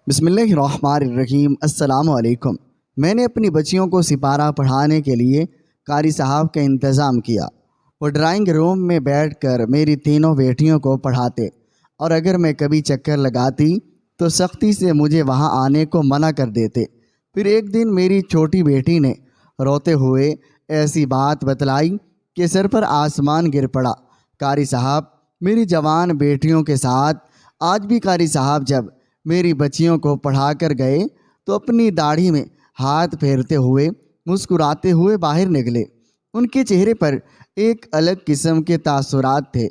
بسم اللہ الرحمن الرحیم۔ السلام علیکم۔ میں نے اپنی بچیوں کو سپارہ پڑھانے کے لیے قاری صاحب کا انتظام کیا۔ وہ ڈرائنگ روم میں بیٹھ کر میری تینوں بیٹیوں کو پڑھاتے، اور اگر میں کبھی چکر لگاتی تو سختی سے مجھے وہاں آنے کو منع کر دیتے۔ پھر ایک دن میری چھوٹی بیٹی نے روتے ہوئے ایسی بات بتلائی کہ سر پر آسمان گر پڑا۔ قاری صاحب میری جوان بیٹیوں کے ساتھ آج بھی قاری صاحب جب میری بچیوں کو پڑھا کر گئے تو اپنی داڑھی میں ہاتھ پھیرتے ہوئے مسکراتے ہوئے باہر نکلے۔ ان کے چہرے پر ایک الگ قسم کے تاثرات تھے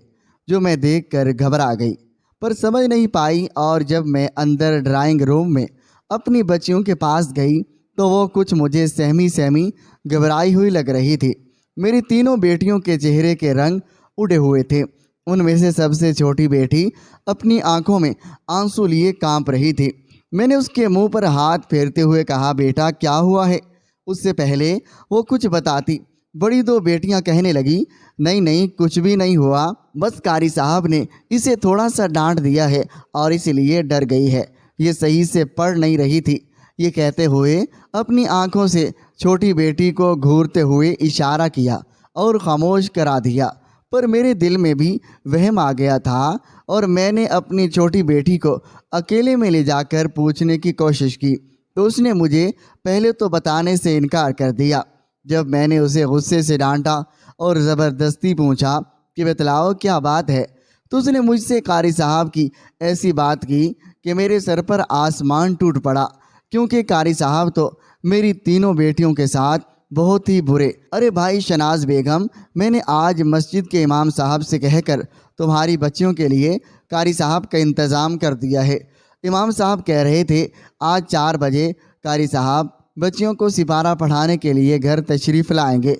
جو میں دیکھ کر گھبرا گئی، پر سمجھ نہیں پائی، اور جب میں اندر ڈرائنگ روم میں اپنی بچیوں کے پاس گئی تو وہ کچھ مجھے سہمی گھبرائی ہوئی لگ رہی تھی۔ میری تینوں بیٹیوں کے چہرے کے رنگ اڑے ہوئے تھے۔ ان میں سے سب سے چھوٹی بیٹی اپنی آنکھوں میں آنسو لیے کانپ رہی تھی۔ میں نے اس کے منہ پر ہاتھ پھیرتے ہوئے کہا، بیٹا کیا ہوا ہے؟ اس سے پہلے وہ کچھ بتاتی بڑی دو بیٹیاں کہنے لگی، نہیں کچھ بھی نہیں ہوا، بس قاری صاحب نے اسے تھوڑا سا ڈانٹ دیا ہے اور اس لیے ڈر گئی ہے، یہ صحیح سے پڑھ نہیں رہی تھی۔ یہ کہتے ہوئے اپنی آنکھوں سے چھوٹی بیٹی کو گھورتے ہوئے اشارہ کیا اور خاموش کرا دیا۔ پر میرے دل میں بھی وہم آ گیا تھا، اور میں نے اپنی چھوٹی بیٹی کو اکیلے میں لے جا کر پوچھنے کی کوشش کی تو اس نے مجھے پہلے تو بتانے سے انکار کر دیا۔ جب میں نے اسے غصے سے ڈانٹا اور زبردستی پوچھا کہ بتلاؤ کیا بات ہے، تو اس نے مجھ سے قاری صاحب کی ایسی بات کی کہ میرے سر پر آسمان ٹوٹ پڑا، کیونکہ قاری صاحب تو میری تینوں بیٹیوں کے ساتھ بہت ہی برے۔ ارے بھائی شناز بیگم، میں نے آج مسجد کے امام صاحب سے کہہ کر تمہاری بچیوں کے لیے قاری صاحب کا انتظام کر دیا ہے۔ امام صاحب کہہ رہے تھے آج 4 بجے قاری صاحب بچیوں کو سپارہ پڑھانے کے لیے گھر تشریف لائیں گے۔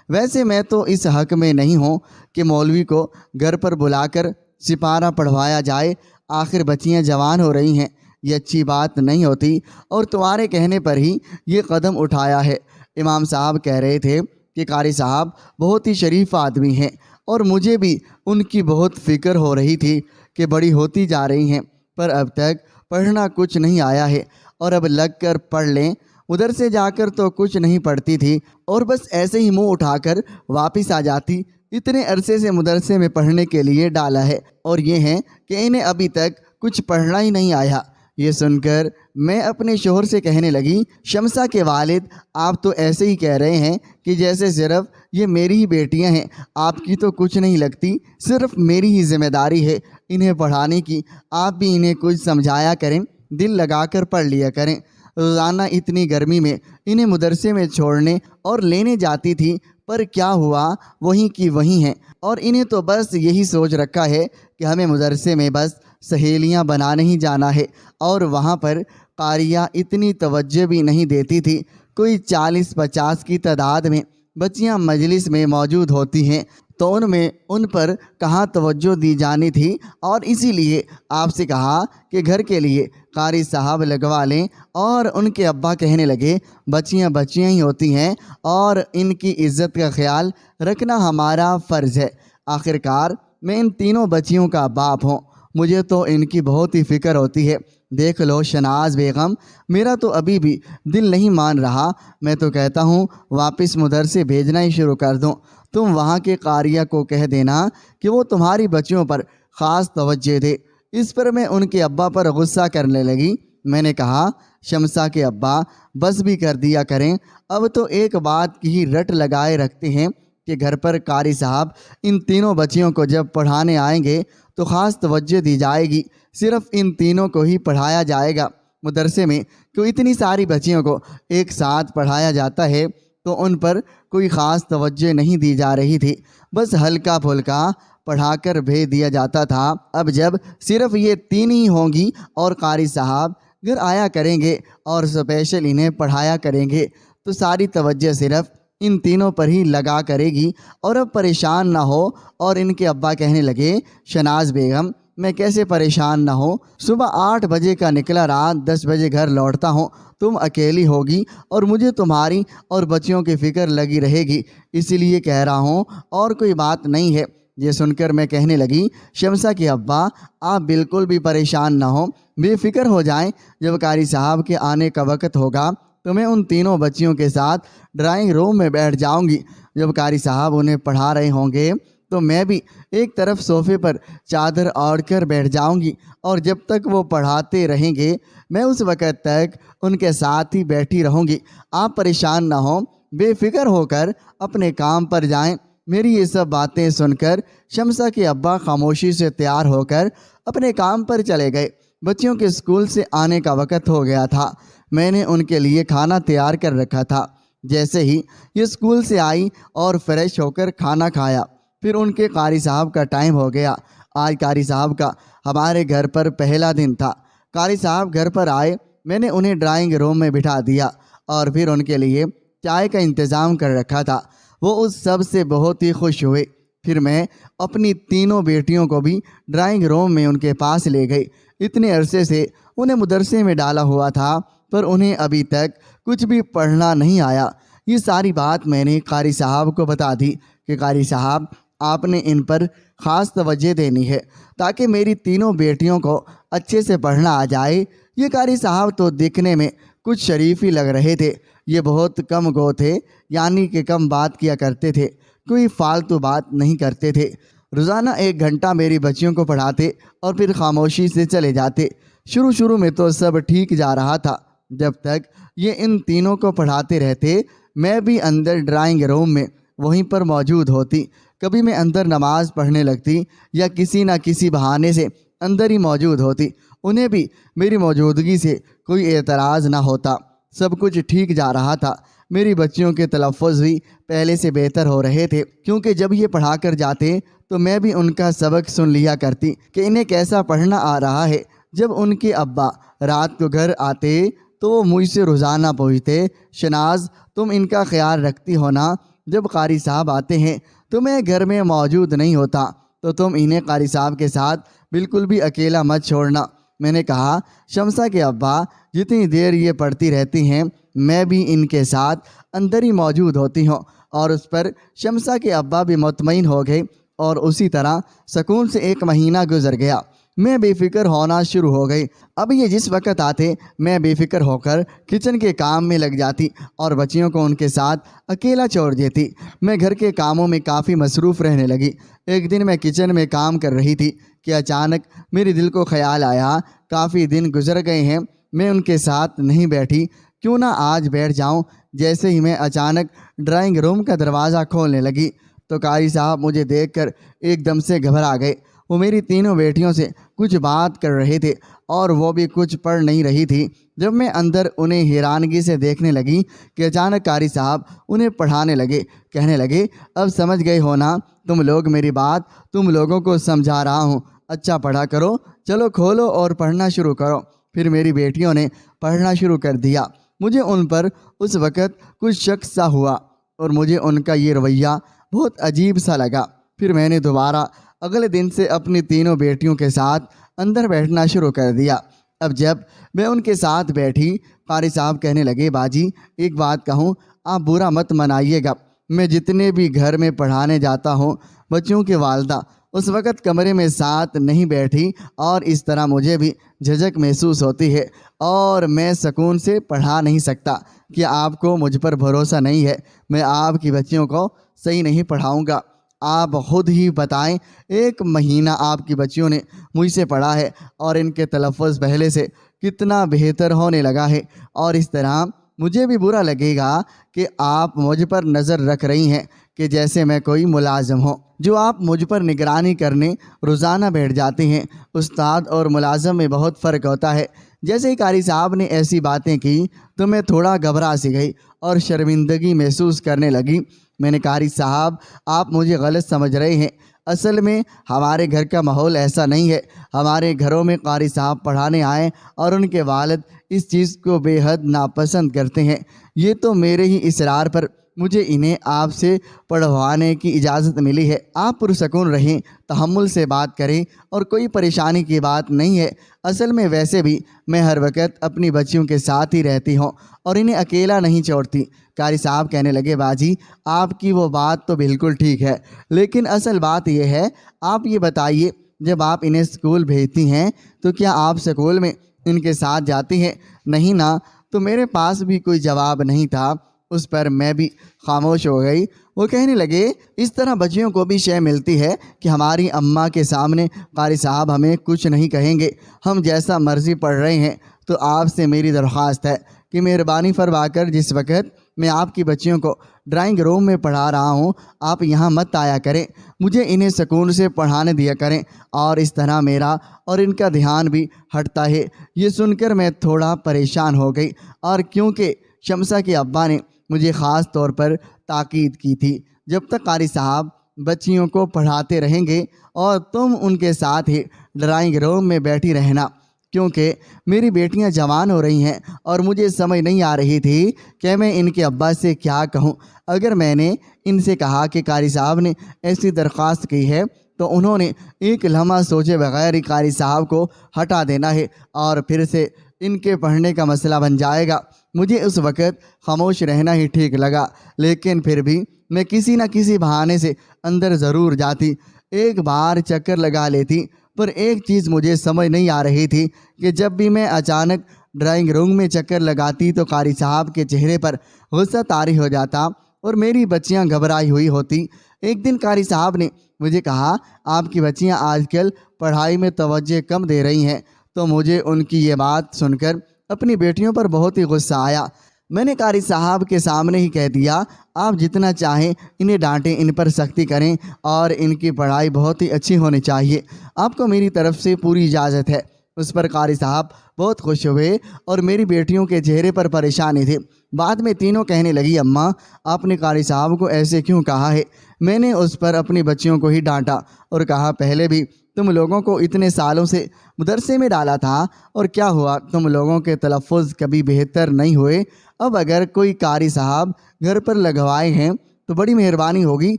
ویسے میں تو اس حق میں نہیں ہوں کہ مولوی کو گھر پر بلا کر سپارہ پڑھوایا جائے، آخر بچیاں جوان ہو رہی ہیں، یہ اچھی بات نہیں ہوتی، اور تمہارے کہنے پر ہی یہ قدم اٹھایا ہے۔ امام صاحب کہہ رہے تھے کہ قاری صاحب بہت ہی شریف آدمی ہیں، اور مجھے بھی ان کی بہت فکر ہو رہی تھی کہ بڑی ہوتی جا رہی ہیں، پر اب تک پڑھنا کچھ نہیں آیا ہے، اور اب لگ کر پڑھ لیں۔ ادھر سے جا کر تو کچھ نہیں پڑھتی تھی اور بس ایسے ہی منہ اٹھا کر واپس آ جاتی۔ اتنے عرصے سے مدرسے میں پڑھنے کے لیے ڈالا ہے، اور یہ ہیں کہ انہیں ابھی تک کچھ پڑھنا ہی نہیں آیا۔ یہ سن کر میں اپنے شوہر سے کہنے لگی، شمسہ کے والد آپ تو ایسے ہی کہہ رہے ہیں کہ جیسے صرف یہ میری ہی بیٹیاں ہیں، آپ کی تو کچھ نہیں لگتی، صرف میری ہی ذمہ داری ہے انہیں پڑھانے کی۔ آپ بھی انہیں کچھ سمجھایا کریں، دل لگا کر پڑھ لیا کریں۔ روزانہ اتنی گرمی میں انہیں مدرسے میں چھوڑنے اور لینے جاتی تھی، پر کیا ہوا، وہیں کی وہیں ہیں، اور انہیں تو بس یہی سوچ رکھا ہے کہ ہمیں مدرسے میں بس سہیلیاں بنانے ہی جانا ہے، اور وہاں پر قاریہ اتنی توجہ بھی نہیں دیتی تھی۔ کوئی 40-50 کی تعداد میں بچیاں مجلس میں موجود ہوتی ہیں تو ان پر کہاں توجہ دی جانی تھی، اور اسی لیے آپ سے کہا کہ گھر کے لیے قاری صاحب لگوا لیں، اور ان کے ابا کہنے لگے بچیاں بچیاں ہی ہوتی ہیں اور ان کی عزت کا خیال رکھنا ہمارا فرض ہے۔ آخرکار میں ان تینوں بچیوں کا باپ ہوں، مجھے تو ان کی بہت ہی فکر ہوتی ہے۔ دیکھ لو شناز بیگم، میرا تو ابھی بھی دل نہیں مان رہا، میں تو کہتا ہوں واپس مدرسے بھیجنا ہی شروع کر دوں۔ تم وہاں کے قاریہ کو کہہ دینا کہ وہ تمہاری بچیوں پر خاص توجہ دے۔ اس پر میں ان کے ابا پر غصہ کرنے لگی۔ میں نے کہا، شمسہ کے ابا بس بھی کر دیا کریں، اب تو ایک بات کی ہی رٹ لگائے رکھتے ہیں کہ گھر پر قاری صاحب ان تینوں بچیوں کو جب پڑھانے آئیں گے تو خاص توجہ دی جائے گی، صرف ان تینوں کو ہی پڑھایا جائے گا۔ مدرسے میں کوئی اتنی ساری بچیوں کو ایک ساتھ پڑھایا جاتا ہے تو ان پر کوئی خاص توجہ نہیں دی جا رہی تھی، بس ہلکا پھلکا پڑھا کر بھیج دیا جاتا تھا۔ اب جب صرف یہ 3 ہی ہوں گی اور قاری صاحب گھر آیا کریں گے اور اسپیشل انہیں پڑھایا کریں گے تو ساری توجہ صرف ان تینوں پر ہی لگا کرے گی، اور اب پریشان نہ ہو۔ اور ان کے ابا کہنے لگے، شناز بیگم میں کیسے پریشان نہ ہوں، صبح 8 بجے کا نکلا، رات 10 بجے گھر لوٹتا ہوں، تم اکیلی ہوگی اور مجھے تمہاری اور بچیوں کی فکر لگی رہے گی، اسی لیے کہہ رہا ہوں، اور کوئی بات نہیں ہے۔ یہ سن کر میں کہنے لگی، شمسہ کے ابا آپ بالکل بھی پریشان نہ ہوں، بے فکر ہو جائیں، جب قاری صاحب کے آنے کا وقت ہوگا تو میں ان تینوں بچیوں کے ساتھ ڈرائنگ روم میں بیٹھ جاؤں گی۔ جب قاری صاحب انہیں پڑھا رہے ہوں گے تو میں بھی ایک طرف صوفے پر چادر اوڑھ کر بیٹھ جاؤں گی، اور جب تک وہ پڑھاتے رہیں گے میں اس وقت تک ان کے ساتھ ہی بیٹھی رہوں گی۔ آپ پریشان نہ ہوں، بے فکر ہو کر اپنے کام پر جائیں۔ میری یہ سب باتیں سن کر شمسہ کے ابا خاموشی سے تیار ہو کر اپنے کام پر چلے گئے۔ بچیوں کے اسکول سے آنے کا وقت ہو گیا تھا۔ میں نے ان کے لیے کھانا تیار کر رکھا تھا۔ جیسے ہی یہ اسکول سے آئی اور فریش ہو کر کھانا کھایا، پھر ان کے قاری صاحب کا ٹائم ہو گیا۔ آج قاری صاحب کا ہمارے گھر پر پہلا دن تھا۔ قاری صاحب گھر پر آئے، میں نے انہیں ڈرائنگ روم میں بٹھا دیا اور پھر ان کے لیے چائے کا انتظام کر رکھا تھا۔ وہ اس سب سے بہت ہی خوش ہوئے۔ پھر میں اپنی تینوں بیٹیوں کو بھی ڈرائنگ روم میں ان کے پاس لے گئی۔ اتنے عرصے سے انہیں مدرسے میں ڈالا ہوا تھا، پر انہیں ابھی تک کچھ بھی پڑھنا نہیں آیا۔ یہ ساری بات میں نے قاری صاحب کو بتا دی کہ قاری صاحب آپ نے ان پر خاص توجہ دینی ہے تاکہ میری تینوں بیٹیوں کو اچھے سے پڑھنا آ جائے۔ یہ قاری صاحب تو دیکھنے میں کچھ شریف ہی لگ رہے تھے۔ یہ بہت کم گو تھے، یعنی کہ کم بات کیا کرتے تھے، کوئی فالتو بات نہیں کرتے تھے۔ روزانہ 1 گھنٹہ میری بچیوں کو پڑھاتے اور پھر خاموشی سے چلے جاتے۔ شروع میں تو سب ٹھیک جا رہا تھا، جب تک یہ ان تینوں کو پڑھاتے رہتے میں بھی اندر ڈرائنگ روم میں وہیں پر موجود ہوتی۔ کبھی میں اندر نماز پڑھنے لگتی یا کسی نہ کسی بہانے سے اندر ہی موجود ہوتی۔ انہیں بھی میری موجودگی سے کوئی اعتراض نہ ہوتا۔ سب کچھ ٹھیک جا رہا تھا۔ میری بچیوں کے تلفظ بھی پہلے سے بہتر ہو رہے تھے، کیونکہ جب یہ پڑھا کر جاتے تو میں بھی ان کا سبق سن لیا کرتی کہ انہیں کیسا پڑھنا آ رہا ہے۔ جب ان کے ابا رات کو گھر آتے تو وہ مجھ سے روزانہ پوچھتے، شناز تم ان کا خیال رکھتی ہو نا؟ جب قاری صاحب آتے ہیں تو میں گھر میں موجود نہیں ہوتا تو تم انہیں قاری صاحب کے ساتھ بالکل بھی اکیلا مت چھوڑنا۔ میں نے کہا، شمسہ کے ابا جتنی دیر یہ پڑھتی رہتی ہیں میں بھی ان کے ساتھ اندر ہی موجود ہوتی ہوں، اور اس پر شمسہ کے ابا بھی مطمئن ہو گئے، اور اسی طرح سکون سے 1 مہینہ گزر گیا۔ میں بے فکر ہونا شروع ہو گئی۔ اب یہ جس وقت آتے میں بے فکر ہو کر کچن کے کام میں لگ جاتی اور بچیوں کو ان کے ساتھ اکیلا چھوڑ دیتی۔ میں گھر کے کاموں میں کافی مصروف رہنے لگی۔ ایک دن میں کچن میں کام کر رہی تھی کہ اچانک میرے دل کو خیال آیا، کافی دن گزر گئے ہیں میں ان کے ساتھ نہیں بیٹھی، کیوں نہ آج بیٹھ جاؤں۔ جیسے ہی میں اچانک ڈرائنگ روم کا دروازہ کھولنے لگی تو قاری صاحب مجھے دیکھ کر ایک دم سے گھبرا گئے۔ وہ میری تینوں بیٹیوں سے کچھ بات کر رہے تھے اور وہ بھی کچھ پڑھ نہیں رہی تھی۔ جب میں اندر انہیں حیرانگی سے دیکھنے لگی کہ اچانک قاری صاحب انہیں پڑھانے لگے، کہنے لگے، اب سمجھ گئے ہو نا تم لوگ میری بات؟ تم لوگوں کو سمجھا رہا ہوں، اچھا پڑھا کرو، چلو کھولو اور پڑھنا شروع کرو۔ پھر میری بیٹیوں نے پڑھنا شروع کر دیا۔ مجھے ان پر اس وقت کچھ شک سا ہوا اور مجھے ان کا یہ رویہ بہت عجیب سا لگا۔ پھر میں نے دوبارہ اگلے دن سے اپنی تینوں بیٹیوں کے ساتھ اندر بیٹھنا شروع کر دیا۔ اب جب میں ان کے ساتھ بیٹھی، قاری صاحب کہنے لگے، باجی ایک بات کہوں، آپ برا مت منائیے گا، میں جتنے بھی گھر میں پڑھانے جاتا ہوں بچوں کی والدہ اس وقت کمرے میں ساتھ نہیں بیٹھی، اور اس طرح مجھے بھی جھجک محسوس ہوتی ہے اور میں سکون سے پڑھا نہیں سکتا۔ کہ آپ کو مجھ پر بھروسہ نہیں ہے؟ میں آپ کی بچیوں کو صحیح نہیں پڑھاؤں گا۔ آپ خود ہی بتائیں، 1 مہینہ آپ کی بچیوں نے مجھ سے پڑھا ہے اور ان کے تلفظ پہلے سے کتنا بہتر ہونے لگا ہے، اور اس طرح مجھے بھی برا لگے گا کہ آپ مجھ پر نظر رکھ رہی ہیں کہ جیسے میں کوئی ملازم ہوں، جو آپ مجھ پر نگرانی کرنے روزانہ بیٹھ جاتے ہیں۔ استاد اور ملازم میں بہت فرق ہوتا ہے۔ جیسے ہی قاری صاحب نے ایسی باتیں کی تو میں تھوڑا گھبرا سی گئی اور شرمندگی محسوس کرنے لگی۔ میں نے کہا، قاری صاحب آپ مجھے غلط سمجھ رہے ہیں، اصل میں ہمارے گھر کا ماحول ایسا نہیں ہے۔ ہمارے گھروں میں قاری صاحب پڑھانے آئیں اور ان کے والد اس چیز کو بے حد ناپسند کرتے ہیں۔ یہ تو میرے ہی اصرار پر مجھے انہیں آپ سے پڑھوانے کی اجازت ملی ہے۔ آپ پرسکون رہیں، تحمل سے بات کریں اور کوئی پریشانی کی بات نہیں ہے۔ اصل میں ویسے بھی میں ہر وقت اپنی بچیوں کے ساتھ ہی رہتی ہوں اور انہیں اکیلا نہیں چھوڑتی۔ قاری صاحب کہنے لگے، باجی آپ کی وہ بات تو بالکل ٹھیک ہے، لیکن اصل بات یہ ہے، آپ یہ بتائیے جب آپ انہیں اسکول بھیجتی ہیں تو کیا آپ اسکول میں ان کے ساتھ جاتی ہیں؟ نہیں نا۔ تو میرے پاس بھی کوئی جواب نہیں تھا، اس پر میں بھی خاموش ہو گئی۔ وہ کہنے لگے، اس طرح بچیوں کو بھی شے ملتی ہے کہ ہماری اماں کے سامنے قاری صاحب ہمیں کچھ نہیں کہیں گے، ہم جیسا مرضی پڑھ رہے ہیں۔ تو آپ سے میری درخواست ہے کہ مہربانی فرما کر جس وقت میں آپ کی بچیوں کو ڈرائنگ روم میں پڑھا رہا ہوں، آپ یہاں مت آیا کریں، مجھے انہیں سکون سے پڑھانے دیا کریں، اور اس طرح میرا اور ان کا دھیان بھی ہٹتا ہے۔ یہ سن کر میں تھوڑا پریشان ہو گئی، اور کیونکہ شمسہ کے ابا نے مجھے خاص طور پر تاکید کی تھی، جب تک قاری صاحب بچیوں کو پڑھاتے رہیں گے اور تم ان کے ساتھ ہی ڈرائنگ روم میں بیٹھی رہنا، کیونکہ میری بیٹیاں جوان ہو رہی ہیں اور مجھے سمجھ نہیں آ رہی تھی کہ میں ان کے ابا سے کیا کہوں۔ اگر میں نے ان سے کہا کہ قاری صاحب نے ایسی درخواست کی ہے تو انہوں نے ایک لمحہ سوچے بغیر ہی قاری صاحب کو ہٹا دینا ہے اور پھر سے ان کے پڑھنے کا مسئلہ بن جائے گا۔ مجھے اس وقت خاموش رہنا ہی ٹھیک لگا، لیکن پھر بھی میں کسی نہ کسی بہانے سے اندر ضرور جاتی، ایک بار چکر لگا لیتی۔ پر ایک چیز مجھے سمجھ نہیں آ رہی تھی کہ جب بھی میں اچانک ڈرائنگ روم میں چکر لگاتی تو قاری صاحب کے چہرے پر غصہ طاری ہو جاتا اور میری بچیاں گھبرائی ہوئی ہوتی۔ ایک دن قاری صاحب نے مجھے کہا، آپ کی بچیاں آج کل پڑھائی میں توجہ کم دے رہی ہیں۔ تو مجھے ان کی یہ بات سن کر اپنی بیٹیوں پر بہت ہی غصہ آیا۔ میں نے قاری صاحب کے سامنے ہی کہہ دیا، آپ جتنا چاہیں انہیں ڈانٹیں، ان پر سختی کریں، اور ان کی پڑھائی بہت ہی اچھی ہونی چاہیے، آپ کو میری طرف سے پوری اجازت ہے۔ اس پر قاری صاحب بہت خوش ہوئے اور میری بیٹیوں کے چہرے پر پریشانی تھی۔ بعد میں تینوں کہنے لگی، اماں آپ نے قاری صاحب کو ایسے کیوں کہا ہے؟ میں نے اس پر اپنی بچیوں کو ہی ڈانٹا اور کہا، پہلے بھی تم لوگوں کو اتنے سالوں سے مدرسے میں ڈالا تھا اور کیا ہوا، تم لوگوں کے تلفظ کبھی بہتر نہیں ہوئے؟ اب اگر کوئی قاری صاحب گھر پر لگوائے ہیں تو بڑی مہربانی ہوگی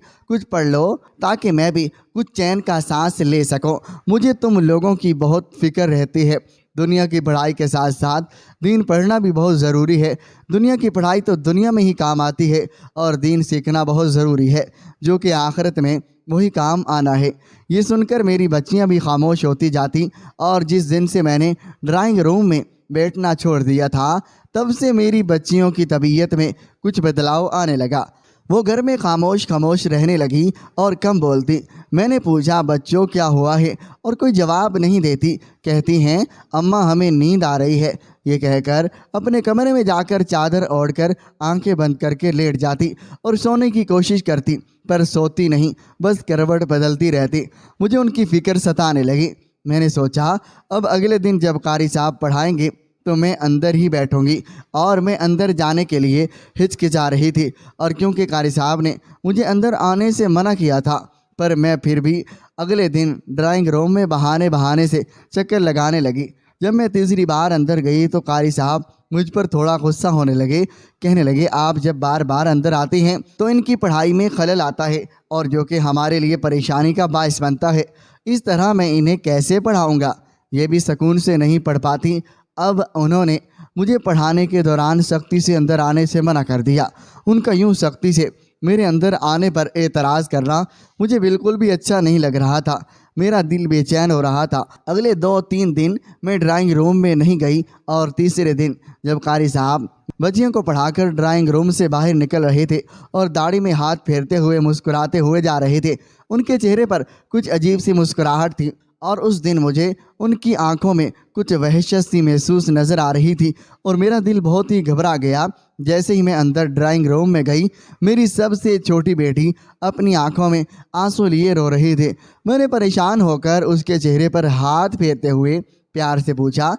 کچھ پڑھ لو تاکہ میں بھی کچھ چین کا سانس لے سکوں۔ مجھے تم لوگوں کی بہت فکر رہتی ہے۔ دنیا کی پڑھائی کے ساتھ ساتھ دین پڑھنا بھی بہت ضروری ہے۔ دنیا کی پڑھائی تو دنیا میں ہی کام آتی ہے اور دین سیکھنا بہت ضروری ہے، جو کہ آخرت میں وہی کام آنا ہے۔ یہ سن کر میری بچیاں بھی خاموش ہوتی جاتی، اور جس دن سے میں نے ڈرائنگ روم میں بیٹھنا چھوڑ دیا تھا تب سے میری بچیوں کی طبیعت میں کچھ بدلاؤ آنے لگا۔ وہ گھر میں خاموش رہنے لگی اور کم بولتی۔ میں نے پوچھا، بچوں کیا ہوا ہے؟ اور کوئی جواب نہیں دیتی۔ کہتی ہیں، اماں ہمیں نیند آ رہی ہے۔ یہ کہہ کر اپنے کمرے میں جا کر چادر اوڑھ کر آنکھیں بند کر کے لیٹ جاتی اور سونے کی کوشش کرتی، پر سوتی نہیں، بس کروٹ بدلتی رہتی۔ مجھے ان کی فکر ستانے لگی۔ میں نے سوچا، اب اگلے دن جب قاری صاحب پڑھائیں گے تو میں اندر ہی بیٹھوں گی، اور میں اندر جانے کے لیے ہچکچا رہی تھی، اور کیونکہ قاری صاحب نے مجھے اندر آنے سے منع کیا تھا، پر میں پھر بھی اگلے دن ڈرائنگ روم میں بہانے سے چکر لگانے لگی۔ جب میں تیسری بار اندر گئی تو قاری صاحب مجھ پر تھوڑا غصہ ہونے لگے۔ کہنے لگے، آپ جب بار بار اندر آتی ہیں تو ان کی پڑھائی میں خلل آتا ہے، اور جو کہ ہمارے لیے پریشانی کا باعث بنتا ہے۔ اس طرح میں انہیں کیسے پڑھاؤں گا؟ یہ بھی سکون سے نہیں پڑھ پاتی۔ اب انہوں نے مجھے پڑھانے کے دوران سختی سے اندر آنے سے منع کر دیا۔ ان کا یوں سختی سے میرے اندر آنے پر اعتراض کرنا مجھے بالکل بھی اچھا نہیں لگ رہا تھا۔ میرا دل بے چین ہو رہا تھا۔ اگلے 2-3 دن میں ڈرائنگ روم میں نہیں گئی، اور تیسرے دن جب قاری صاحب بچیوں کو پڑھا کر ڈرائنگ روم سے باہر نکل رہے تھے اور داڑھی میں ہاتھ پھیرتے ہوئے مسکراتے ہوئے جا رہے تھے، ان کے چہرے پر کچھ عجیب سی مسکراہٹ تھی، اور اس دن مجھے ان کی آنکھوں میں کچھ وحشت سی محسوس نظر آ رہی تھی، اور میرا دل بہت ہی گھبرا گیا۔ جیسے ہی میں اندر ڈرائنگ روم میں گئی، میری سب سے چھوٹی بیٹی اپنی آنکھوں میں آنسو لیے رو رہی تھی۔ میں نے پریشان ہو کر اس کے چہرے پر ہاتھ پھیرتے ہوئے پیار سے پوچھا،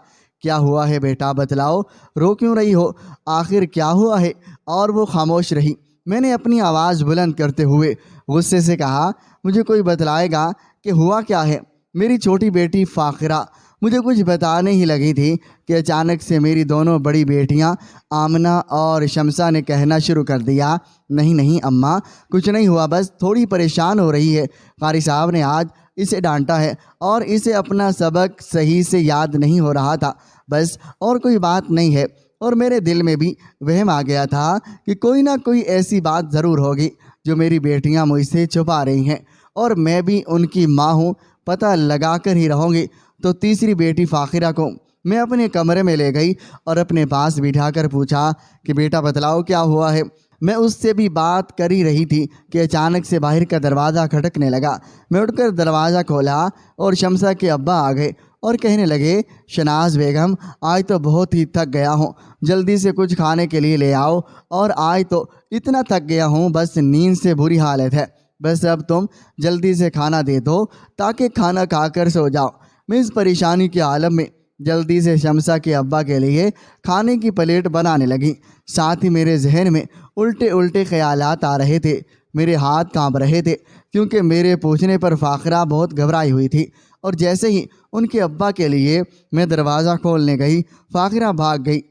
کیا ہوا ہے بیٹا، بتلاؤ، رو کیوں رہی ہو؟ آخر کیا ہوا ہے؟ اور وہ خاموش رہی۔ میں نے اپنی آواز بلند کرتے ہوئے غصے سے کہا، مجھے کوئی بتلائے گا کہ ہوا کیا ہے؟ میری چھوٹی بیٹی فاخرہ مجھے کچھ بتانے ہی لگی تھی کہ اچانک سے میری دونوں بڑی بیٹیاں آمنہ اور شمسہ نے کہنا شروع کر دیا، نہیں نہیں اماں، کچھ نہیں ہوا، بس تھوڑی پریشان ہو رہی ہے۔ قاری صاحب نے آج اسے ڈانٹا ہے اور اسے اپنا سبق صحیح سے یاد نہیں ہو رہا تھا، بس اور کوئی بات نہیں ہے۔ اور میرے دل میں بھی وہم آ گیا تھا کہ کوئی نہ کوئی ایسی بات ضرور ہوگی جو میری بیٹیاں مجھ سے چھپا رہی ہیں، اور میں بھی ان کی ماں ہوں، پتہ لگا کر ہی رہوں گی۔ تو تیسری بیٹی فاخرہ کو میں اپنے کمرے میں لے گئی اور اپنے پاس بٹھا کر پوچھا کہ بیٹا بتلاؤ کیا ہوا ہے۔ میں اس سے بھی بات کر ہی رہی تھی کہ اچانک سے باہر کا دروازہ کھٹکنے لگا۔ میں اٹھ کر دروازہ کھولا اور شمسہ کے ابا آ گئے اور کہنے لگے، شناز بیگم، آج تو بہت ہی تھک گیا ہوں، جلدی سے کچھ کھانے کے لیے لے آؤ، اور آج تو اتنا تھک گیا ہوں بس نیند سے بری حالت ہے، بس اب تم جلدی سے کھانا دے دو تاکہ کھانا کھا کر سو جاؤ۔ میں اس پریشانی کے عالم میں جلدی سے شمسہ کے ابا کے لیے کھانے کی پلیٹ بنانے لگی۔ ساتھ ہی میرے ذہن میں الٹے الٹے خیالات آ رہے تھے، میرے ہاتھ کانپ رہے تھے، کیونکہ میرے پوچھنے پر فاخرہ بہت گھبرائی ہوئی تھی، اور جیسے ہی ان کے ابا کے لیے میں دروازہ کھولنے گئی، فاخرہ بھاگ گئی۔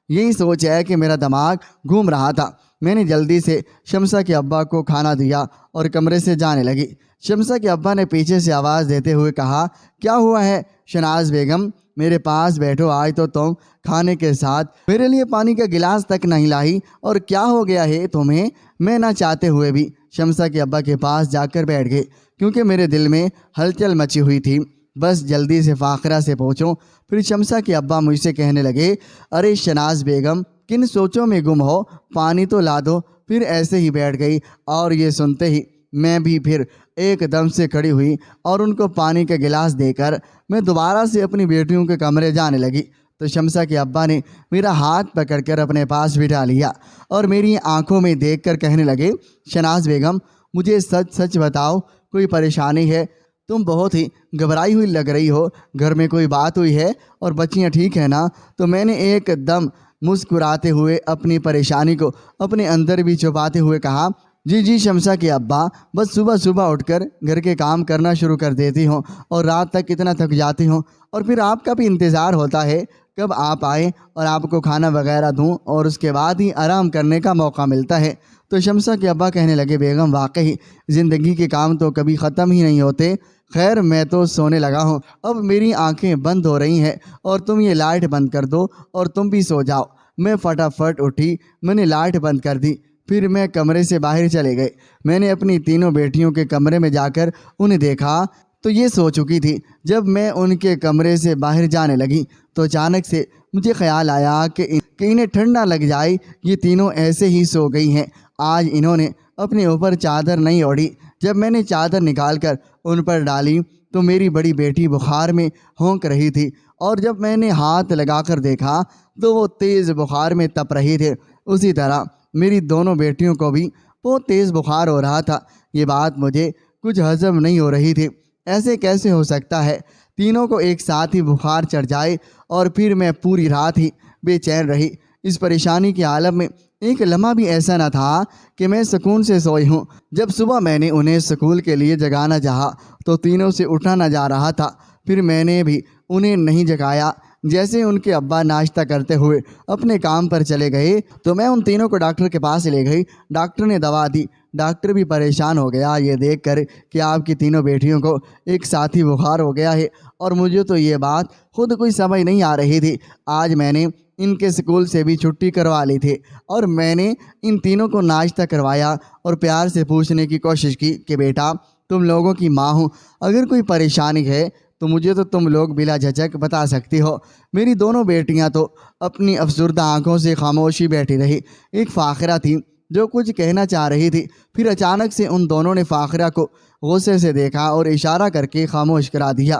یہی سوچ ہے کہ میرا دماغ گھوم رہا تھا۔ میں نے جلدی سے شمسہ کے ابا کو کھانا دیا اور کمرے سے جانے لگی۔ شمسہ کے ابا نے پیچھے سے آواز دیتے ہوئے کہا، کیا ہوا ہے شناز بیگم، میرے پاس بیٹھو، آج تو تم کھانے کے ساتھ میرے لیے پانی کا گلاس تک نہیں لائی، اور کیا ہو گیا ہے تمہیں؟ میں نہ چاہتے ہوئے بھی شمسہ کے ابا کے پاس جا کر بیٹھ گئی، کیونکہ میرے دل میں ہلچل مچی ہوئی تھی، بس جلدی سے فاخرہ سے پوچھوں۔ پھر شمسہ کے ابا مجھ سے کہنے لگے، ارے شناز بیگم، کن سوچوں میں گم ہو، پانی تو لا دو۔ پھر ایسے ہی بیٹھ گئی، اور یہ سنتے ہی میں بھی پھر ایک دم سے کھڑی ہوئی اور ان کو پانی کا گلاس دے کر میں دوبارہ سے اپنی بیٹیوں کے کمرے جانے لگی۔ تو شمسہ کے ابا نے میرا ہاتھ پکڑ کر اپنے پاس بٹھا لیا اور میری آنکھوں میں دیکھ کر کہنے لگے، شناز بیگم، مجھے سچ سچ بتاؤ، کوئی پریشانی ہے؟ تم بہت ہی گھبرائی ہوئی لگ رہی ہو، گھر میں کوئی بات ہوئی ہے اور بچیاں ٹھیک ہیں نا؟ تو میں نے ایک دم مسکراتے ہوئے اپنی پریشانی کو اپنے اندر بھی چھپاتے ہوئے کہا، جی جی شمسہ کے ابا، بس صبح صبح اٹھ کر گھر کے کام کرنا شروع کر دیتی ہوں اور رات تک اتنا تھک جاتی ہوں، اور پھر آپ کا بھی انتظار ہوتا ہے کب آپ آئیں اور آپ کو کھانا وغیرہ دوں، اور اس کے بعد ہی آرام کرنے کا موقع ملتا ہے۔ تو شمسہ کے ابا کہنے لگے، بیگم واقعی زندگی کے کام تو کبھی ختم ہی نہیں ہوتے، خیر میں تو سونے لگا ہوں، اب میری آنکھیں بند ہو رہی ہیں اور تم یہ لائٹ بند کر دو اور تم بھی سو جاؤ۔ میں فٹافٹ اٹھی، میں نے لائٹ بند کر دی، پھر میں کمرے سے باہر چلے گئے۔ میں نے اپنی تینوں بیٹیوں کے کمرے میں جا کر انہیں دیکھا تو یہ سو چکی تھی۔ جب میں ان کے کمرے سے باہر جانے لگی تو اچانک سے مجھے خیال آیا کہ انہیں ٹھنڈ نہ لگ جائے، یہ تینوں ایسے ہی سو گئی ہیں، آج انہوں نے اپنے اوپر چادر نہیں اوڑھی۔ جب میں نے چادر نکال کر ان پر ڈالی تو میری بڑی بیٹی بخار میں ہونک رہی تھی، اور جب میں نے ہاتھ لگا کر دیکھا تو وہ تیز بخار میں تپ رہی تھے۔ اسی طرح میری دونوں بیٹیوں کو بھی بہت تیز بخار ہو رہا تھا۔ یہ بات مجھے کچھ ہضم نہیں ہو رہی تھی، ایسے کیسے ہو سکتا ہے تینوں کو ایک ساتھ ہی بخار چڑھ جائے؟ اور پھر میں پوری رات ہی بے چین رہی۔ اس پریشانی کے عالم میں ایک لمحہ بھی ایسا نہ تھا کہ میں سکون سے سوئی ہوں۔ جب صبح میں نے انہیں اسکول کے لیے جگانا چاہا تو تینوں سے اٹھا نہ جا رہا تھا، پھر میں نے بھی انہیں نہیں جگایا۔ جیسے ان کے ابا ناشتہ کرتے ہوئے اپنے کام پر چلے گئے تو میں ان تینوں کو ڈاکٹر کے پاس لے گئی۔ ڈاکٹر نے دوا دی۔ ڈاکٹر بھی پریشان ہو گیا یہ دیکھ کر کہ آپ کی تینوں بیٹیوں کو ایک ساتھ ہی بخار ہو گیا ہے، اور مجھے تو یہ بات خود کوئی سمجھ نہیں آ رہی تھی۔ آج میں نے ان کے اسکول سے بھی چھٹی کروا لی تھی، اور میں نے ان تینوں کو ناشتہ کروایا اور پیار سے پوچھنے کی کوشش کی کہ بیٹا، تم لوگوں کی ماں ہوں، اگر کوئی پریشانی ہے تو مجھے تو تم لوگ بلا جھجک بتا سکتی ہو۔ میری دونوں بیٹیاں تو اپنی افسردہ آنکھوں سے خاموشی بیٹھی رہی۔ ایک فاخرہ تھی جو کچھ کہنا چاہ رہی تھی، پھر اچانک سے ان دونوں نے فاخرہ کو غصے سے دیکھا اور اشارہ کر کے خاموش کرا دیا۔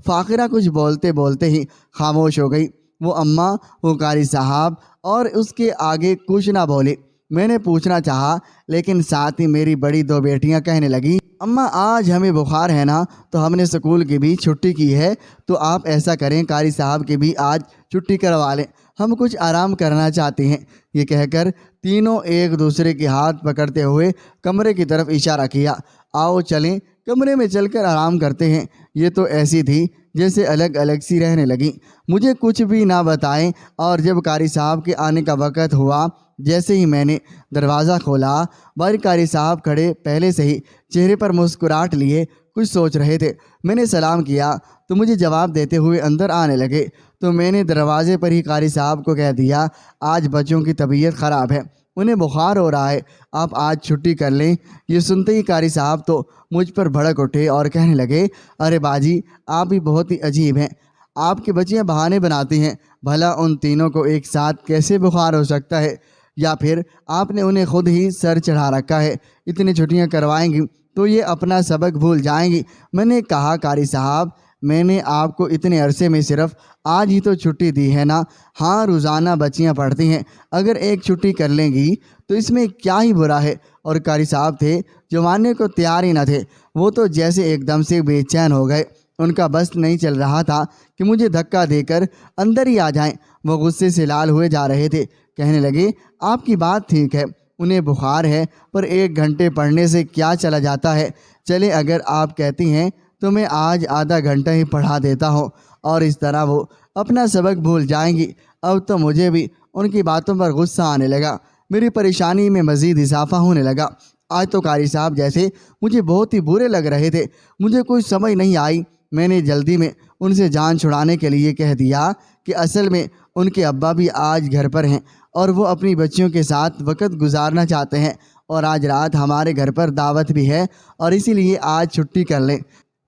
فاخرہ کچھ بولتے بولتے ہی خاموش ہو گئی۔ وہ اماں، وہ قاری صاحب، اور اس کے آگے کچھ نہ بولے۔ میں نے پوچھنا چاہا، لیکن ساتھ ہی میری بڑی دو بیٹیاں کہنے لگیں، اماں آج ہمیں بخار ہے نا، تو ہم نے اسکول کی بھی چھٹی کی ہے، تو آپ ایسا کریں قاری صاحب کی بھی آج چھٹی کروا لیں، ہم کچھ آرام کرنا چاہتے ہیں۔ یہ کہہ کر تینوں ایک دوسرے کے ہاتھ پکڑتے ہوئے کمرے کی طرف اشارہ کیا، آؤ چلیں کمرے میں چل کر آرام کرتے ہیں۔ یہ تو ایسی تھی جیسے الگ الگ سی رہنے لگیں، مجھے کچھ بھی نہ بتائیں۔ اور جب قاری صاحب کے آنے کا وقت ہوا، جیسے ہی میں نے دروازہ کھولا، باہر قاری صاحب کھڑے پہلے سے ہی چہرے پر مسکراہٹ لیے کچھ سوچ رہے تھے۔ میں نے سلام کیا تو مجھے جواب دیتے ہوئے اندر آنے لگے، تو میں نے دروازے پر ہی قاری صاحب کو کہہ دیا، آج بچوں کی طبیعت خراب ہے، انہیں بخار ہو رہا ہے، آپ آج چھٹی کر لیں۔ یہ سنتے ہی قاری صاحب تو مجھ پر بھڑک اٹھے اور کہنے لگے، ارے باجی آپ بھی بہت ہی عجیب ہیں، آپ کی بچیاں بہانے بناتی ہیں، بھلا ان تینوں کو ایک ساتھ کیسے بخار ہو سکتا ہے؟ یا پھر آپ نے انہیں خود ہی سر چڑھا رکھا ہے؟ اتنی چھٹیاں کروائیں گی تو یہ اپنا سبق بھول جائیں گی۔ میں نے کہا، قاری صاحب میں نے آپ کو اتنے عرصے میں صرف آج ہی تو چھٹی دی ہے نا۔ ہاں روزانہ بچیاں پڑھتی ہیں، اگر ایک چھٹی کر لیں گی تو اس میں کیا ہی برا ہے؟ اور قاری صاحب تھے جو ماننے کو تیار ہی نہ تھے، وہ تو جیسے ایک دم سے بے چین ہو گئے، ان کا بس نہیں چل رہا تھا کہ مجھے دھکا دے کر اندر ہی آ جائیں۔ وہ غصے سے لال ہوئے جا رہے تھے، کہنے لگے، آپ کی بات ٹھیک ہے، انہیں بخار ہے، پر 1 گھنٹے پڑھنے سے کیا چلا جاتا ہے؟ چلے اگر آپ کہتی ہیں تو میں آج آدھا گھنٹہ ہی پڑھا دیتا ہوں، اور اس طرح وہ اپنا سبق بھول جائیں گی۔ اب تو مجھے بھی ان کی باتوں پر غصہ آنے لگا، میری پریشانی میں مزید اضافہ ہونے لگا۔ آج تو قاری صاحب جیسے مجھے بہت ہی برے لگ رہے تھے، مجھے کوئی سمجھ نہیں آئی۔ میں نے جلدی میں ان سے جان چھڑانے کے لیے کہہ دیا کہ اصل میں ان کے ابا بھی آج گھر پر ہیں اور وہ اپنی بچیوں کے ساتھ وقت گزارنا چاہتے ہیں، اور آج رات ہمارے گھر پر دعوت بھی ہے، اور اسی لیے آج چھٹی کر لیں۔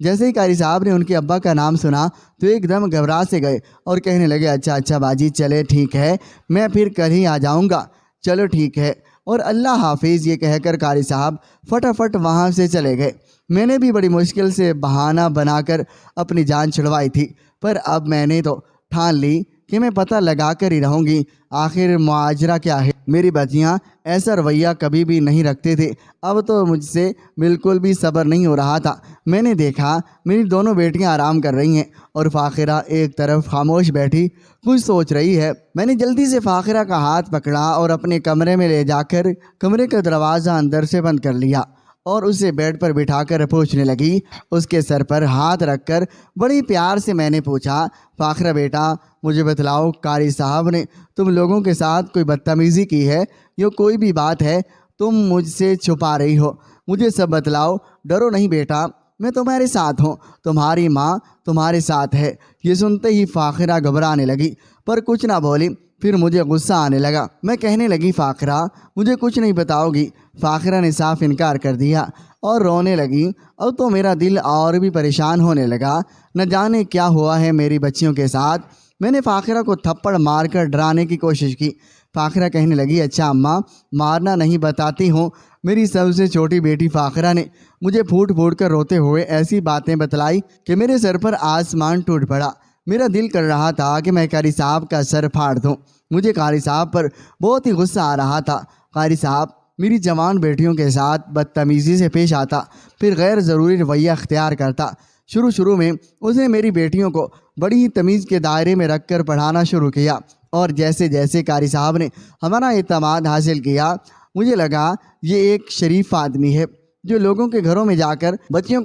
جیسے ہی قاری صاحب نے ان کے ابا کا نام سنا تو ایک دم گھبرا سے گئے اور کہنے لگے، اچھا باجی چلے ٹھیک ہے، میں پھر کل ہی آ جاؤں گا، چلو ٹھیک ہے، اور اللہ حافظ یہ کہہ کر قاری صاحب فٹافٹ وہاں سے چلے گئے۔ میں نے بھی بڑی مشکل سے بہانہ بنا کر اپنی جان چھڑوائی تھی، پر اب میں نے تو ٹھان لی کہ میں پتہ لگا کر ہی رہوں گی آخر ماجرا کیا ہے۔ میری بچیاں ایسا رویہ کبھی بھی نہیں رکھتے تھے، اب تو مجھ سے بالکل بھی صبر نہیں ہو رہا تھا۔ میں نے دیکھا میری دونوں بیٹیاں آرام کر رہی ہیں اور فاخرہ ایک طرف خاموش بیٹھی کچھ سوچ رہی ہے۔ میں نے جلدی سے فاخرہ کا ہاتھ پکڑا اور اپنے کمرے میں لے جا کر کمرے کا دروازہ اندر سے بند کر لیا اور اسے بیڈ پر بٹھا کر پوچھنے لگی۔ اس کے سر پر ہاتھ رکھ کر بڑی پیار سے میں نے پوچھا، فاخرہ بیٹا مجھے بتلاؤ، قاری صاحب نے تم لوگوں کے ساتھ کوئی بدتمیزی کی ہے یا کوئی بھی بات ہے تم مجھ سے چھپا رہی ہو؟ مجھے سب بتلاؤ، ڈرو نہیں بیٹا، میں تمہارے ساتھ ہوں، تمہاری ماں تمہارے ساتھ ہے۔ یہ سنتے ہی فاخرہ گھبرانے لگی پر کچھ نہ بولی۔ پھر مجھے غصہ آنے لگا، میں کہنے لگی، فاخرہ مجھے کچھ نہیں بتاؤ گی؟ فاخرہ نے صاف انکار کر دیا اور رونے لگی۔ اب تو میرا دل اور بھی پریشان ہونے لگا، نہ جانے کیا ہوا ہے میری بچیوں کے ساتھ۔ میں نے فاخرہ کو تھپڑ مار کر ڈرانے کی کوشش کی۔ فاخرہ کہنے لگی، اچھا اماں مارنا نہیں بتاتی ہوں۔ میری سب سے چھوٹی بیٹی فاخرہ نے مجھے پھوٹ پھوٹ کر روتے ہوئے ایسی باتیں بتلائی کہ میرے سر پر آسمان ٹوٹ پڑا۔ میرا دل کر رہا تھا کہ میں قاری صاحب کا سر پھاڑ دوں۔ مجھے قاری صاحب پر بہت ہی غصہ آ رہا تھا۔ قاری صاحب میری جوان بیٹیوں کے ساتھ بدتمیزی سے پیش آتا، پھر غیر ضروری رویہ اختیار کرتا۔ شروع میں اس نے میری بیٹیوں کو بڑی ہی تمیز کے دائرے میں رکھ کر پڑھانا شروع کیا، اور جیسے جیسے قاری صاحب نے ہمارا اعتماد حاصل کیا، مجھے لگا یہ ایک شریف آدمی ہے جو لوگوں کے گھروں میں جا کر بچیوں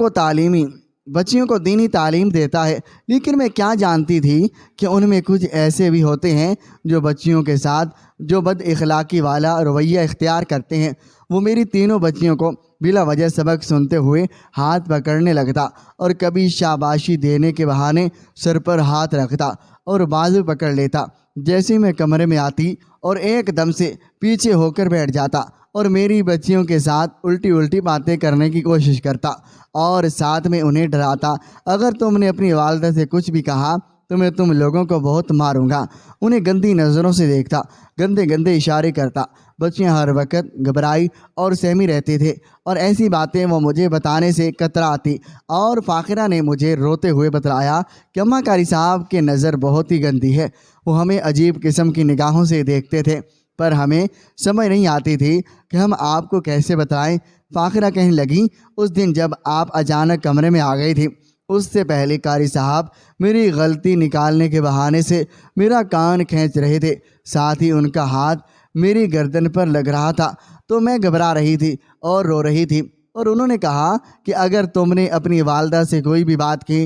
کو دینی تعلیم دیتا ہے۔ لیکن میں کیا جانتی تھی کہ ان میں کچھ ایسے بھی ہوتے ہیں جو بچیوں کے ساتھ جو بد اخلاقی والا رویہ اختیار کرتے ہیں۔ وہ میری تینوں بچیوں کو بلا وجہ سبق سنتے ہوئے ہاتھ پکڑنے لگتا اور کبھی شاباشی دینے کے بہانے سر پر ہاتھ رکھتا اور بازو پکڑ لیتا۔ جیسے میں کمرے میں آتی اور ایک دم سے پیچھے ہو کر بیٹھ جاتا اور میری بچیوں کے ساتھ الٹی باتیں کرنے کی کوشش کرتا اور ساتھ میں انہیں ڈراتا، اگر تم نے اپنی والدہ سے کچھ بھی کہا تو میں تم لوگوں کو بہت ماروں گا۔ انہیں گندی نظروں سے دیکھتا، گندے اشارے کرتا۔ بچیاں ہر وقت گھبرائی اور سہمی رہتے تھے اور ایسی باتیں وہ مجھے بتانے سے کتراتی۔ اور فاخرہ نے مجھے روتے ہوئے بتلایا کہ اماں قاری صاحب کی نظر بہت ہی گندی ہے، وہ ہمیں عجیب قسم کی نگاہوں سے دیکھتے تھے، پر ہمیں سمجھ نہیں آتی تھی کہ ہم آپ کو کیسے بتائیں۔ فاخرہ کہنے لگی، اس دن جب آپ اچانک کمرے میں آ گئی تھی، اس سے پہلے قاری صاحب میری غلطی نکالنے کے بہانے سے میرا کان کھینچ رہے تھے، ساتھ ہی ان کا ہاتھ میری گردن پر لگ رہا تھا، تو میں گھبرا رہی تھی اور رو رہی تھی، اور انہوں نے کہا کہ اگر تم نے اپنی والدہ سے کوئی بھی بات کی